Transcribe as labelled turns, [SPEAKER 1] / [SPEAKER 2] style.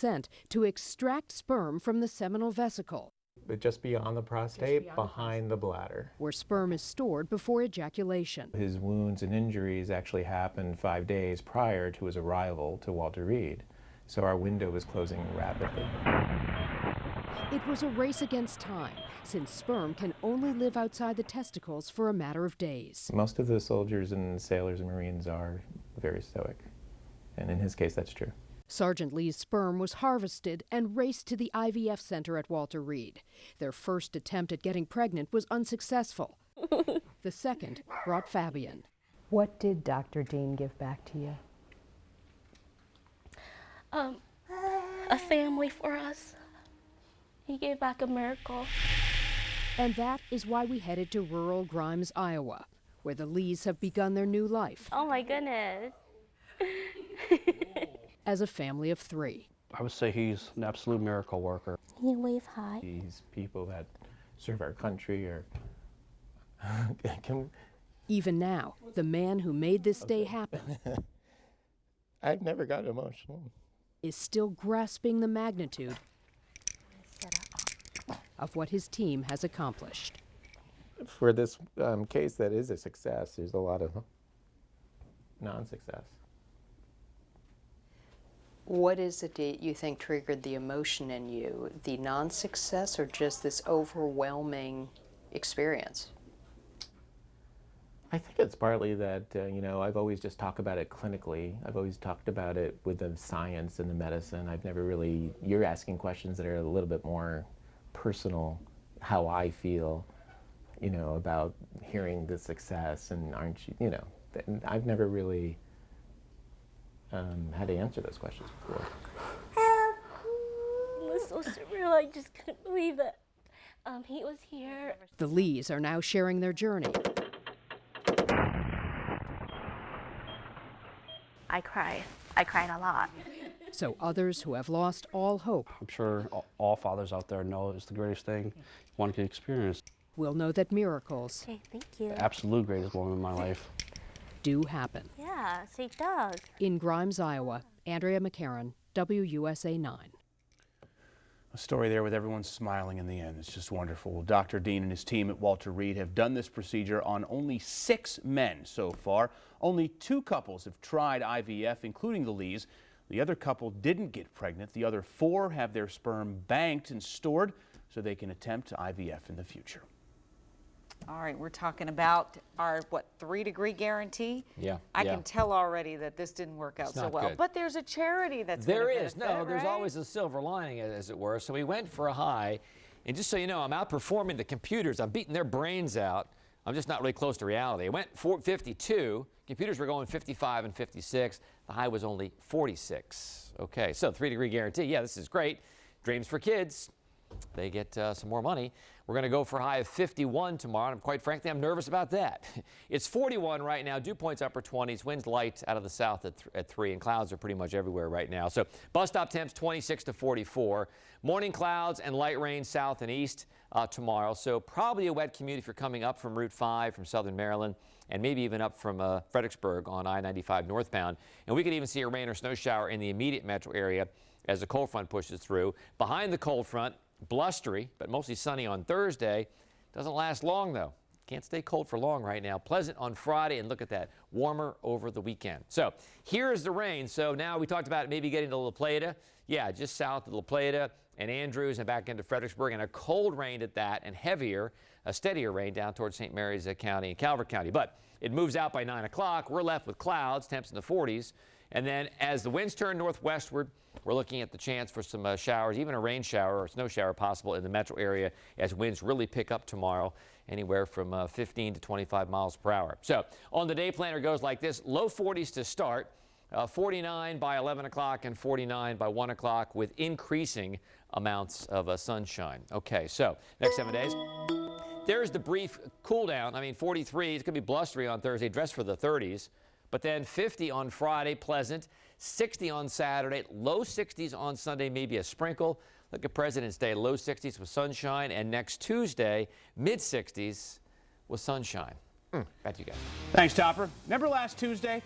[SPEAKER 1] sent to extract sperm from the seminal vesicle,
[SPEAKER 2] But just beyond the prostate, behind the bladder.
[SPEAKER 1] where sperm is stored before ejaculation.
[SPEAKER 2] His wounds and injuries actually happened 5 days prior to his arrival to Walter Reed, so our window was closing rapidly.
[SPEAKER 1] It was a race against time, since sperm can only live outside the testicles for a matter of days.
[SPEAKER 2] Most of the soldiers and sailors and Marines are very stoic, and in his case, that's true.
[SPEAKER 1] Sergeant Lee's sperm was harvested and raced to the IVF center at Walter Reed. Their first attempt at getting pregnant was unsuccessful. The second brought Fabian.
[SPEAKER 3] What did Dr. Dean give back to you?
[SPEAKER 4] A family for us. He gave back a miracle.
[SPEAKER 1] And that is why we headed to rural Grimes, Iowa, where the Lees have begun their new life.
[SPEAKER 4] Oh my goodness.
[SPEAKER 1] As a family of 3.
[SPEAKER 5] I would say he's an absolute miracle worker.
[SPEAKER 4] He wave high.
[SPEAKER 2] These people that serve our country are
[SPEAKER 1] Even now, the man who made this day happen
[SPEAKER 2] I've never gotten emotional.
[SPEAKER 1] is still grasping the magnitude of what his team has accomplished.
[SPEAKER 2] For this case that is a success, there's a lot of non-success.
[SPEAKER 6] What is it that you think triggered the emotion in you? The non-success or just this overwhelming experience?
[SPEAKER 2] I think it's partly that, I've always just talked about it clinically. I've always talked about it with the science and the medicine. I've never really, you're asking questions that are a little bit more personal, how I feel, about hearing the success, and aren't you, I've never really had to answer those questions before.
[SPEAKER 4] It was so surreal. I just couldn't believe that he was here.
[SPEAKER 1] The Lees are now sharing their journey.
[SPEAKER 4] I cried. I cried a lot.
[SPEAKER 1] So others who have lost all hope
[SPEAKER 5] I'm sure all fathers out there know it's the greatest thing one can experience.
[SPEAKER 1] will know that miracles
[SPEAKER 4] Okay, thank you.
[SPEAKER 5] The absolute greatest moment in my life.
[SPEAKER 1] do happen.
[SPEAKER 4] Yes, it does.
[SPEAKER 1] In Grimes, Iowa, Andrea McCarran, WUSA 9.
[SPEAKER 7] A story there with everyone smiling in the end. It's just wonderful. Dr. Dean and his team at Walter Reed have done this procedure on only 6 men so far. Only 2 couples have tried IVF, including the Lees. The other couple didn't get pregnant. The other 4 have their sperm banked and stored so they can attempt IVF in the future.
[SPEAKER 8] All right, we're talking about our, 3-degree guarantee?
[SPEAKER 9] Yeah.
[SPEAKER 8] I can tell already that this didn't work out so well.
[SPEAKER 9] Good.
[SPEAKER 8] But there's a charity that's
[SPEAKER 9] There
[SPEAKER 8] gonna
[SPEAKER 9] is.
[SPEAKER 8] benefit,
[SPEAKER 9] No, there's
[SPEAKER 8] right?
[SPEAKER 9] always a silver lining, as it were. So we went for a high. And just so you know, I'm outperforming the computers. I'm beating their brains out. I'm just not really close to reality. I went 52. Computers were going 55 and 56. The high was only 46. Okay, so 3-degree guarantee. Yeah, this is great. Dreams for kids. They get some more money. We're going to go for a high of 51 tomorrow, and quite frankly, I'm nervous about that. It's 41 right now, dew points upper 20s, winds light out of the south at 3, and clouds are pretty much everywhere right now. So bus stop temps 26 to 44. Morning clouds and light rain south and east tomorrow, so probably a wet commute if you're coming up from Route 5 from southern Maryland, and maybe even up from Fredericksburg on I-95 northbound. And we could even see a rain or snow shower in the immediate metro area as the cold front pushes through. Behind the cold front, blustery, but mostly sunny on Thursday. Doesn't last long, though. Can't stay cold for long right now. Pleasant on Friday, and look at that, warmer over the weekend. So here is the rain. So now we talked about maybe getting to La Plata. Yeah, just south of La Plata and Andrews and back into Fredericksburg, and a cold rain at that, and heavier, a steadier rain down towards St. Mary's County and Calvert County. But it moves out by 9 o'clock. We're left with clouds, temps in the 40s. And then as the winds turn northwestward, we're looking at the chance for some showers, even a rain shower or snow shower possible in the metro area as winds really pick up tomorrow, anywhere from 15 to 25 miles per hour. So on the day planner goes like this: low 40s to start, 49 by 11 o'clock and 49 by 1 o'clock with increasing amounts of sunshine. Okay, so next 7 days. There's the brief cool down. I mean, 43, it's going to be blustery on Thursday, dress for the 30s. But then 50 on Friday, pleasant. 60 on Saturday, low 60s on Sunday, maybe a sprinkle. Look at President's Day, low 60s with sunshine. And next Tuesday, mid 60s with sunshine. Back to you guys.
[SPEAKER 7] Thanks, Topper. Remember last Tuesday?